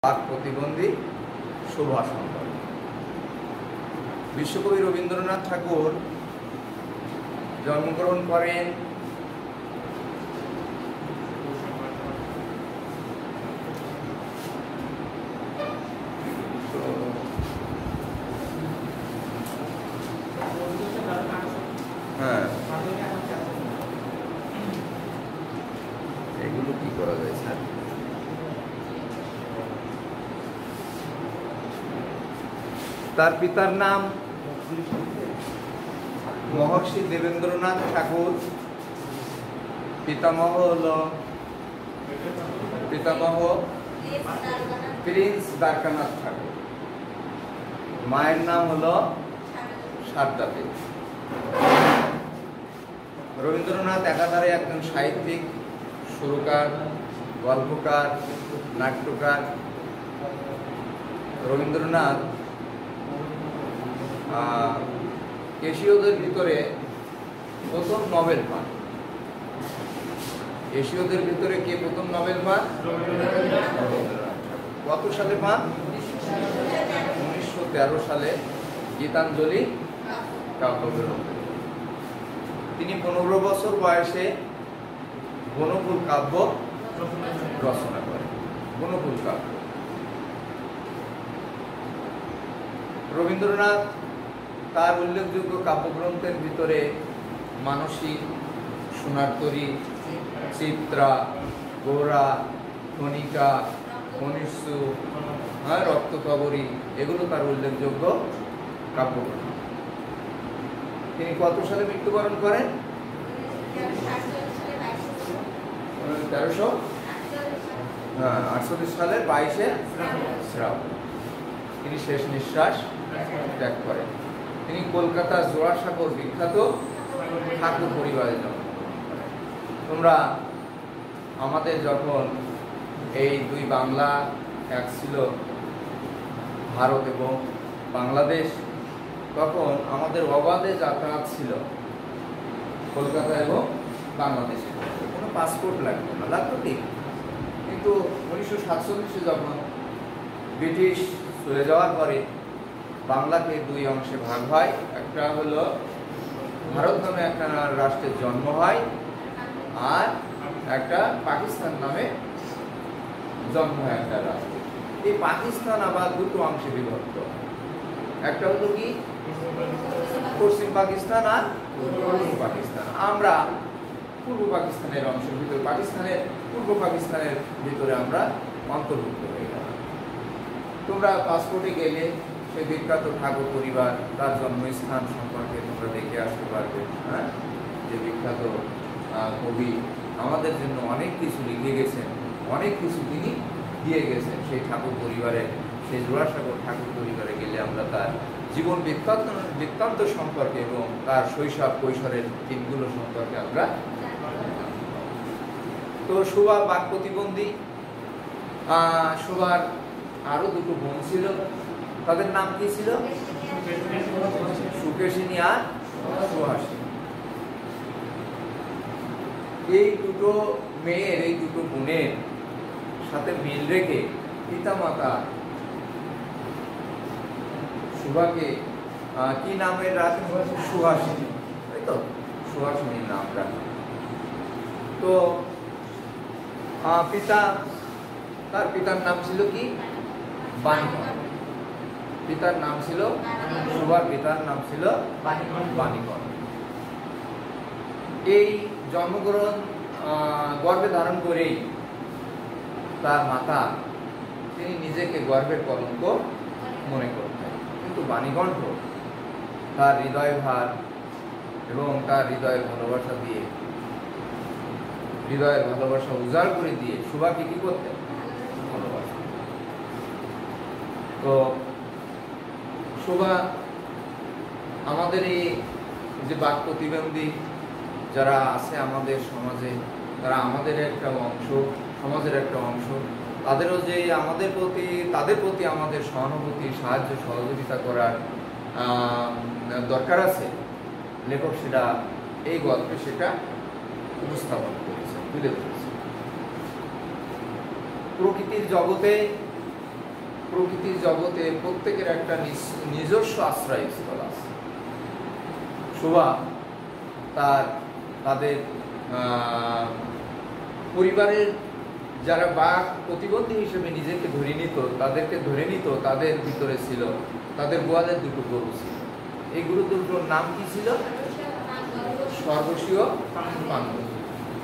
বাক প্রতিবন্ধী শোভা সম্পর্কে। বিশ্বকবি রবীন্দ্রনাথ ঠাকুর জন্মগ্রহণ করেন এগুলো কি করা যায় স্যার? তার পিতার নাম মহর্ষি দেবেন্দ্রনাথ ঠাকুর, পিতামহ প্রিন্স দ্বারকানাথ ঠাকুর, মায়ের নাম হলো সারদা দেবী। রবীন্দ্রনাথ একাধারে একজন সাহিত্যিক, সুরকার, গল্পকার, নাট্যকার। রবীন্দ্রনাথ এশীয়দের ভিতরে প্রথম নোবেল পান। এশীয়দের ভিতরে কে প্রথম নোবেল পান? কত সালে পান? 1913 সালে গীতাঞ্জলি কাব্যগ্রন্থে। তিনি 15 বছর বয়সে বনফুল কাব্য রচনা করেন। বনফুল কাব্য। রবীন্দ্রনাথ তার উল্লেখযোগ্য কাব্যগ্রন্থের ভিতরে মানসী, সোনার তরী, চিত্রা, গোরা, খনিকা, কনিষ্ঠু, রক্তকবরী, এগুলো তার উল্লেখযোগ্য কাব্যগ্রন্থ। তিনি কত সালে মৃত্যুবরণ করেন? 1348 সালের 22শে শ্রাবণ তিনি শেষ নিঃশ্বাস ত্যাগ করেন। তিনি কলকাতার জোড়াসাঁকোর বিখ্যাত ঠাকুর পরিবারে জন্মগ্রহণ করেন। তোমরা আমাদের যখন এই দুই বাংলা এক ছিল, ভারত এবং বাংলাদেশ, তখন আমাদের অবাধে যাতায়াত ছিল কলকাতা এবং বাংলাদেশে। কোনো পাসপোর্ট লাগতো না, লাগতো ঠিক, কিন্তু 1947 যখন ব্রিটিশ চলে যাওয়ার পরে বাংলাকে দুই অংশে ভাগ হয়। একটা হলো ভারত নামে একটা রাষ্ট্রের জন্ম হয়, আর একটা পাকিস্তান নামে জন্ম হয় একটা রাষ্ট্র। এই পাকিস্তান আবার দুটো অংশে বিভক্ত। একটা হলো কি পশ্চিম পাকিস্তান আর পূর্ব পাকিস্তান। আমরা পূর্ব পাকিস্তানের অংশের ভিতরে, পাকিস্তানের পূর্ব পাকিস্তানের ভিতরে আমরা অন্তর্ভুক্ত হয়ে গেলাম। তোমরা পাসপোর্টে গেলে সেই বিখ্যাত ঠাকুর পরিবার, তার জন্মস্থান সম্পর্কে তোমরা দেখে আসতে পারবে। যে বিখ্যাত কবি আমাদের জন্য অনেক কিছু লিখে গেছেন, অনেক কিছু তিনি দিয়ে গেছেন। সেই ঠাকুর পরিবারে, সেই জোড়াসাঁকোর ঠাকুর পরিবারে গেলে আমরা তার জীবন বৃত্তান্ত সম্পর্কে এবং তার শৈশব কৈশোরের দিনগুলো সম্পর্কে আমরা। তো শোভা বাক প্রতিবন্ধী। শোভার আরো দুটো বোন ছিল, তাদের নাম কি ছিল? সুকেশিনী আর সুহাসিনী। এই দুটো মেয়ের, এই দুটো বোনের সাথে মিল রেখে পিতামাতা শোভাকে কি নামে রাখেন? সুহাসিনী, তাই তো? সুহাসিনীর নাম রাখেন। তো তার পিতার নাম ছিল কি? বাণীকর। পিতার নাম ছিল শোভার পিতার নাম ছিল বাণীকর। এই জন্মগ্রহণ গর্ভে ধারণ করেই তার মাতা, তিনি নিজেকে গর্ভের কলঙ্ক মনে করতেন। কিন্তু বাণীকণ্ঠ তার হৃদয় ভার এবং তার হৃদয়ের ভালোবাসা দিয়ে, হৃদয়ের ভালোবাসা উজাড় করে দিয়ে শোভাকে কি করতেন? ভালোবাসা। তো শোভা আমাদের এই যে বাক প্রতিবন্ধী যারা আছে আমাদের সমাজে, তারা আমাদের একটা অংশ, সমাজের একটা অংশ। তাদেরও যে তাদের প্রতি আমাদের সহানুভূতি, সাহায্য, সহযোগিতা করার দরকার আছে। লেখক সেটা এই গল্পে সেটা উপস্থাপন করেছে, তুলে ধরেছে। প্রকৃতির জগতে প্রকৃতির জগতে প্রত্যেকের একটা নিজস্ব আশ্রয়স্থল আছে। শোভা তাদের পরিবারের যারা বাঘ প্রতিবন্ধী হিসেবে নিজেকে ধরে নিত, তাদের ভিতরে ছিল, তাদের গোয়ালের দুটো গরু ছিল। এই গরু দুটোর নাম কি ছিল? সর্বস্বীয় পাণ্ডু।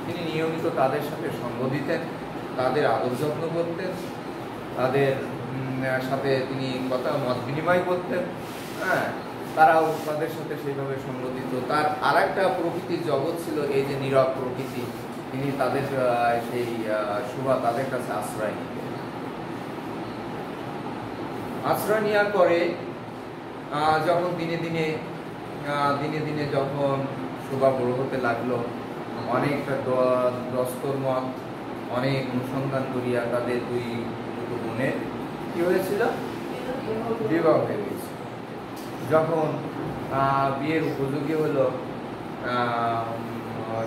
তিনি নিয়মিত তাদের সাথে সঙ্গ দিতেন, তাদের আদর যত্ন করতেন, তাদের সাথে তিনি কথা মত বিনিময় করতেন। হ্যাঁ, তারাও তাদের সাথে সেইভাবে সঙ্গ দিত। তার আর একটা প্রকৃতির জগৎ ছিল এই যে নীরব প্রকৃতি। তিনি তাদের সেই শোভা তাদের কাছে আশ্রয় নিতেন। আশ্রয় নেওয়ার পরে যখন দিনে দিনে যখন শোভা বড় হতে লাগলো, অনেকটা দস্তর মত অনেক অনুসন্ধান করিয়া তাদের দুটো বোনের কি হয়েছিল? বিবাহ হয়ে গেছে। যখন বিয়ের উপযোগী হলো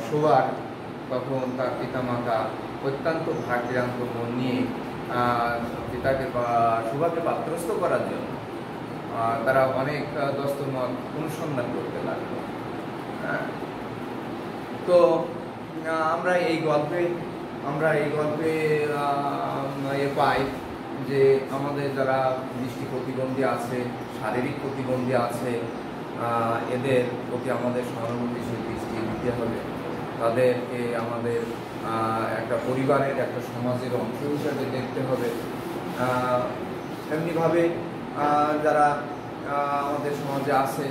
শোভার, তখন তার পিতামাতা অত্যন্ত ভাগ্যান্ত মন নিয়ে শোভাকে পাত্রস্থ করার জন্য তারা অনেক দস্তমত অনুসন্ধান করতে লাগলো। তো আমরা এই গল্পে পাই যে আমাদের যারা দৃষ্টি প্রতিবন্ধী আছে, শারীরিক প্রতিবন্ধী আছে, এদের প্রতি আমাদের সহানুভূতিশীল দৃষ্টি দিতে হবে। তাদেরকে আমাদের একটা পরিবারের, একটা সমাজের অংশ হিসাবে দেখতে হবে। এমনিভাবে যারা আমাদের সমাজে আছে,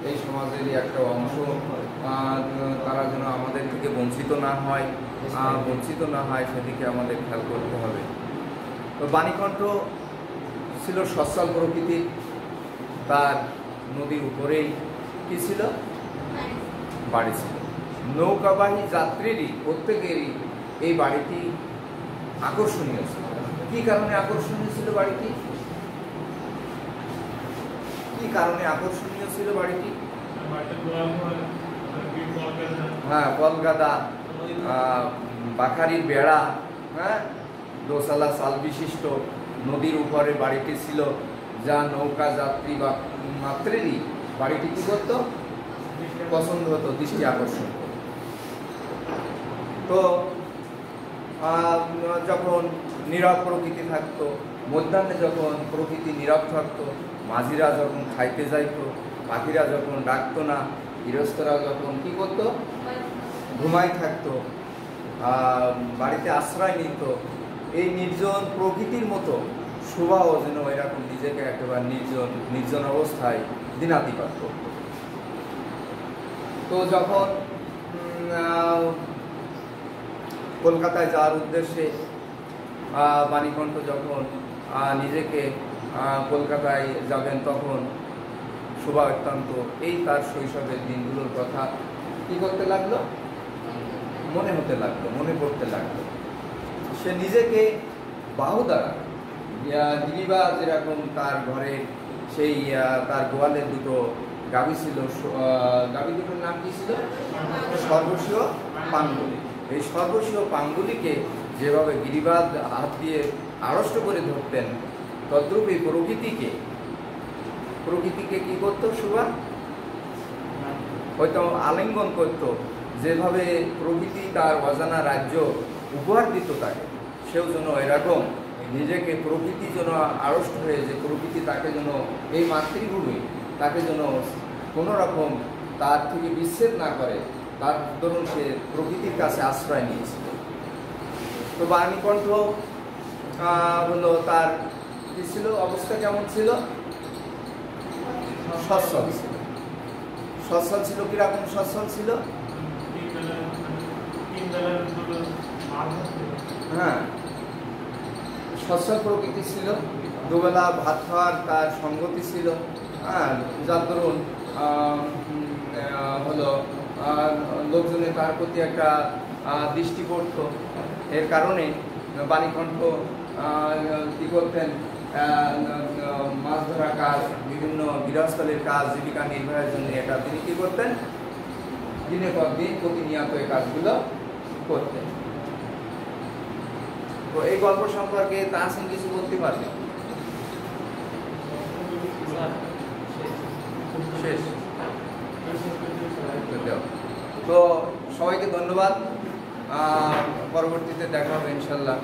এই সমাজেরই একটা অংশ, তারা যেন আমাদের থেকে বঞ্চিত না হয় সেদিকে আমাদের খেয়াল করতে হবে। তো বাণীকণ্ঠ ছিল সচ্ছল প্রকৃতির, তার নদীর উপরেই কি ছিল? বাড়ি ছিল। নৌকাবাহী যাত্রীরই প্রত্যেকেরই এই বাড়িটি আকর্ষণীয় ছিল। কি কারণে আকর্ষণীয় ছিল বাড়িটি? হ্যাঁ, কলকাতা, বাখারির বেড়া, হ্যাঁ, দোসালা সাল বিশিষ্ট নদীর উপরে বাড়িটি ছিল, যা নৌকা যাত্রী বা মাত্রেরই বাড়িটি কি করতো? পছন্দ হতো, দৃষ্টি আকর্ষণ। তো যখন নীরব প্রকৃতি থাকতো, মধ্যাহ্নে যখন প্রকৃতি নীরব থাকতো, মাঝিরা যখন খাইতে যাইতো, পাখিরা যখন ডাকতো না, গৃহস্থরা যখন কি করতো? ঘুমাই থাকতো, বাড়িতে আশ্রয় নিত, এই নির্জন প্রকৃতির মতো শোভাও যেন এরকম নিজেকে একেবারে নির্জন অবস্থায় দিনাতিপাত করত। তো যখন কলকাতায় যাওয়ার উদ্দেশ্যে বাণীকণ্ঠ যখন নিজেকে কলকাতায় যাবেন, তখন শোভা অত্যন্ত এই তার শৈশবের দিনগুলোর কথা কি করতে লাগলো? মনে পড়তে লাগলো। সে নিজেকে বাহু দ্বারা দিদিবা যেরকম তার ঘরে সেই তার গোয়ালের দুটো গাভী ছিল, গাভী দুটোর নাম কি ছিল? সর্বস্বীয় পাঙ্গুলি। এই সর্বস্বীয় পাঙ্গুলিকে যেভাবে গিরিবাদ হাত দিয়ে আড়ষ্ট করে ধরতেন, তদ্রূপ এই প্রকৃতিকে কি করতো? শোভা হয়তো আলিঙ্গন করত। যেভাবে প্রকৃতি তার অজানা রাজ্য উপহার দিত তাকে, সেও যেন এরকম নিজেকে প্রকৃতি যেন আড়ষ্ট হয়ে, যে প্রকৃতি তাকে যেন এই মাতৃভূমি তাকে যেন কোনো রকম তার থেকে বিচ্ছেদ না করে, তার ধরুন সে প্রকৃতির কাছে আশ্রয় নিয়েছিল। তো বাণীকণ্ঠ হলো তার কি ছিল? অবস্থা কেমন ছিল? সচ্ছল ছিল। কিরকম সচ্ছল ছিল? হ্যাঁ, সচ্ছল প্রকৃতি ছিল। দুবেলা ভাত খাওয়ার তার সঙ্গতি ছিল। হ্যাঁ, যার দরুন হলো লোকজনের তার প্রতি একটা দৃষ্টি পড়ত। এর কারণে বাণীকণ্ঠ কি করতেন? মাছ ধরা কাজ, বিভিন্ন গৃহস্থলের কাজ, জীবিকা নির্বাহের জন্য এটা তিনি কি করতেন? দিনের পর দিন প্রতিনিয়ত এই কাজগুলো করতেন। তো এই গল্প সম্পর্কে তাহসিন কিছু বলতে পারবেন? শেষ। তো সবাইকে ধন্যবাদ, পরবর্তীতে দেখা হবে ইনশাল্লাহ।